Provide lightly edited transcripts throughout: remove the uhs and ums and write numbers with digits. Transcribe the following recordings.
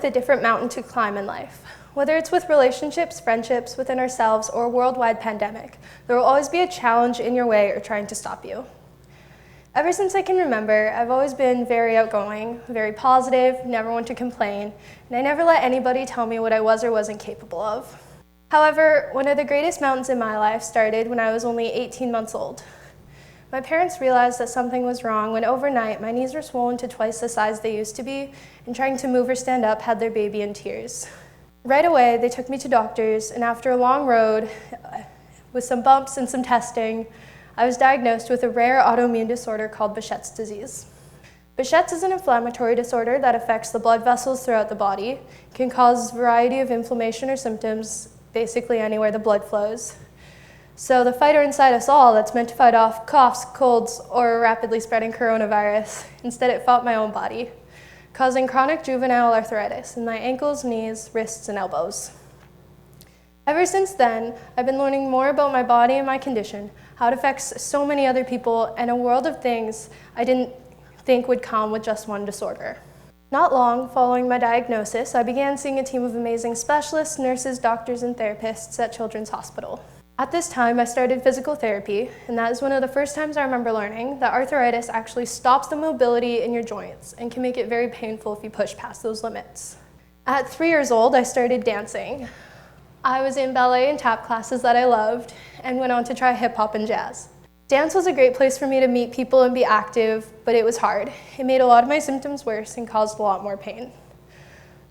with a different mountain to climb in life. Whether it's with relationships, friendships, within ourselves, or a worldwide pandemic, there will always be a challenge in your way or trying to stop you. Ever since I can remember, I've always been very outgoing, very positive, never one to complain, and I never let anybody tell me what I was or wasn't capable of. However, one of the greatest mountains in my life started when I was only 18 months old. My parents realized that something was wrong when overnight my knees were swollen to twice the size they used to be, and trying to move or stand up had their baby in tears. Right away, they took me to doctors, and after a long road, with some bumps and some testing, I was diagnosed with a rare autoimmune disorder called Behçet's disease. Behçet's is an inflammatory disorder that affects the blood vessels throughout the body, can cause a variety of inflammation or symptoms, basically anywhere the blood flows. So the fighter inside us all that's meant to fight off coughs, colds, or rapidly spreading coronavirus, instead it fought my own body, causing chronic juvenile arthritis in my ankles, knees, wrists, and elbows. Ever since then, I've been learning more about my body and my condition, how it affects so many other people, and a world of things I didn't think would come with just one disorder. Not long following my diagnosis, I began seeing a team of amazing specialists, nurses, doctors, and therapists at Children's Hospital. At this time, I started physical therapy, and that is one of the first times I remember learning that arthritis actually stops the mobility in your joints and can make it very painful if you push past those limits. At 3 years old, I started dancing. I was in ballet and tap classes that I loved, and went on to try hip hop and jazz. Dance was a great place for me to meet people and be active, but it was hard. It made a lot of my symptoms worse and caused a lot more pain.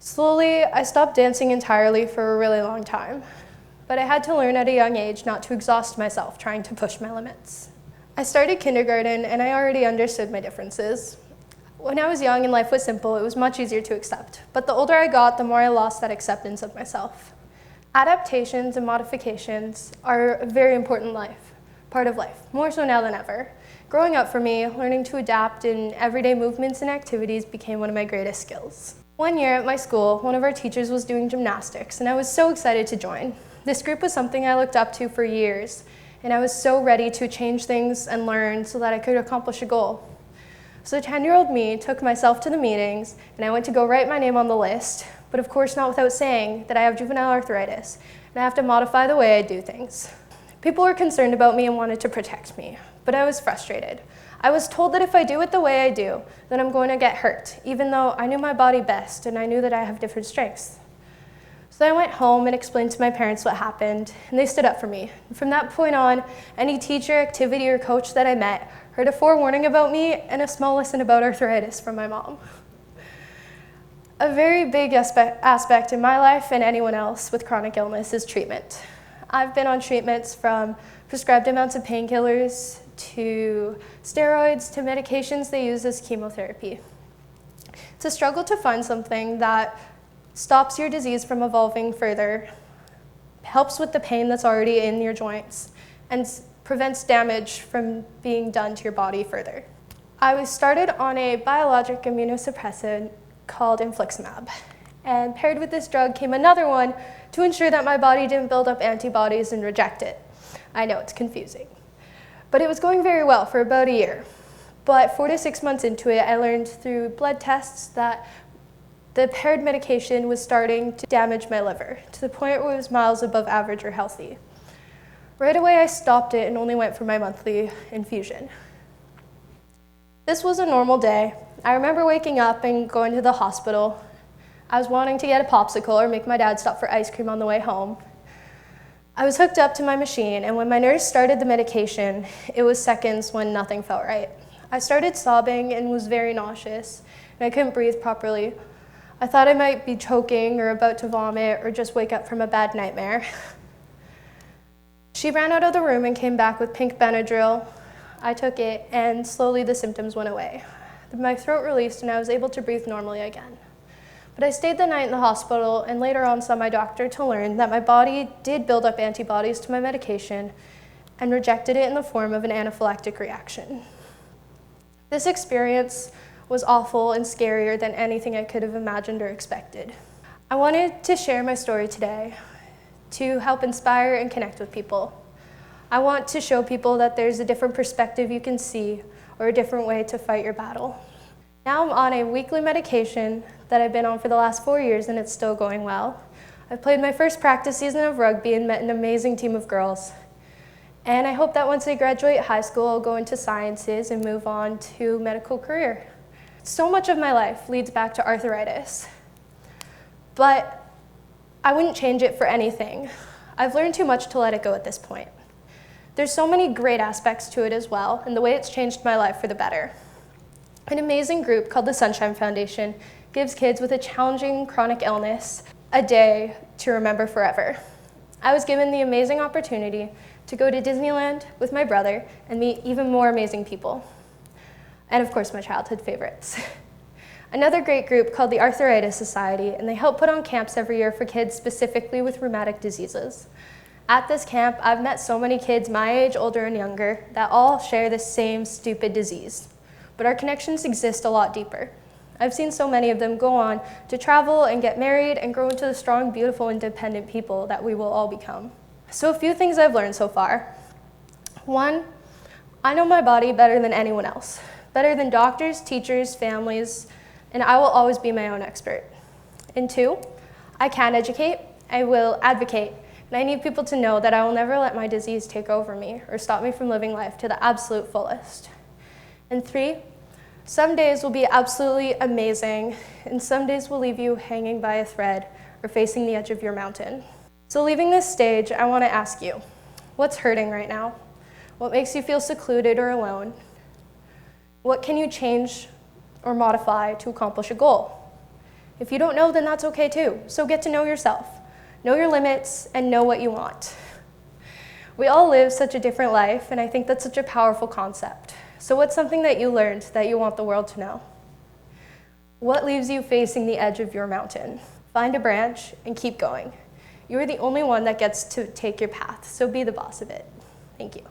Slowly, I stopped dancing entirely for a really long time, but I had to learn at a young age not to exhaust myself trying to push my limits. I started kindergarten, and I already understood my differences. When I was young and life was simple, it was much easier to accept, but the older I got, the more I lost that acceptance of myself. Adaptations and modifications are a very important part of life, more so now than ever. Growing up for me, learning to adapt in everyday movements and activities became one of my greatest skills. One year at my school, one of our teachers was doing gymnastics, and I was so excited to join. This group was something I looked up to for years, and I was so ready to change things and learn so that I could accomplish a goal. So 10-year-old me took myself to the meetings, and I went to go write my name on the list, but of course not without saying that I have juvenile arthritis, and I have to modify the way I do things. People were concerned about me and wanted to protect me, but I was frustrated. I was told that if I do it the way I do, then I'm going to get hurt, even though I knew my body best and I knew that I have different strengths. So I went home and explained to my parents what happened, and they stood up for me. And from that point on, any teacher, activity, or coach that I met heard a forewarning about me and a small lesson about arthritis from my mom. A very big aspect in my life and anyone else with chronic illness is treatment. I've been on treatments from prescribed amounts of painkillers to steroids to medications they use as chemotherapy. It's a struggle to find something that stops your disease from evolving further, helps with the pain that's already in your joints, and prevents damage from being done to your body further. I was started on a biologic immunosuppressant called infliximab, and paired with this drug came another one to ensure that my body didn't build up antibodies and reject it. I know, it's confusing. But it was going very well for about a year. But 4 to 6 months into it, I learned through blood tests that the paired medication was starting to damage my liver, to the point where it was miles above average or healthy. Right away, I stopped it and only went for my monthly infusion. This was a normal day. I remember waking up and going to the hospital. I was wanting to get a popsicle or make my dad stop for ice cream on the way home. I was hooked up to my machine, and when my nurse started the medication, it was seconds when nothing felt right. I started sobbing and was very nauseous, and I couldn't breathe properly. I thought I might be choking or about to vomit or just wake up from a bad nightmare. She ran out of the room and came back with pink Benadryl. I took it, and slowly the symptoms went away. My throat released, and I was able to breathe normally again. But I stayed the night in the hospital, and later on saw my doctor to learn that my body did build up antibodies to my medication and rejected it in the form of an anaphylactic reaction. This experience was awful and scarier than anything I could have imagined or expected. I wanted to share my story today to help inspire and connect with people. I want to show people that there's a different perspective you can see or a different way to fight your battle. Now I'm on a weekly medication that I've been on for the last 4 years, and it's still going well. I've played my first practice season of rugby and met an amazing team of girls. And I hope that once I graduate high school, I'll go into sciences and move on to medical career. So much of my life leads back to arthritis, but I wouldn't change it for anything. I've learned too much to let it go at this point. There's so many great aspects to it as well, and the way it's changed my life for the better. An amazing group called the Sundstrom Foundation gives kids with a challenging chronic illness a day to remember forever. I was given the amazing opportunity to go to Disneyland with my brother and meet even more amazing people. And of course, my childhood favorites. Another great group called the Arthritis Society, and they help put on camps every year for kids specifically with rheumatic diseases. At this camp, I've met so many kids my age, older, and younger that all share the same stupid disease. But our connections exist a lot deeper. I've seen so many of them go on to travel and get married and grow into the strong, beautiful, independent people that we will all become. So a few things I've learned so far. 1, I know my body better than anyone else, better than doctors, teachers, families, and I will always be my own expert. And 2, I can educate, I will advocate, and I need people to know that I will never let my disease take over me or stop me from living life to the absolute fullest. And 3, some days will be absolutely amazing, and some days will leave you hanging by a thread or facing the edge of your mountain. So leaving this stage, I want to ask you, what's hurting right now? What makes you feel secluded or alone? What can you change or modify to accomplish a goal? If you don't know, then that's okay too. So get to know yourself, know your limits, and know what you want. We all live such a different life, and I think that's such a powerful concept. So what's something that you learned that you want the world to know? What leaves you facing the edge of your mountain? Find a branch and keep going. You are the only one that gets to take your path, so be the boss of it. Thank you.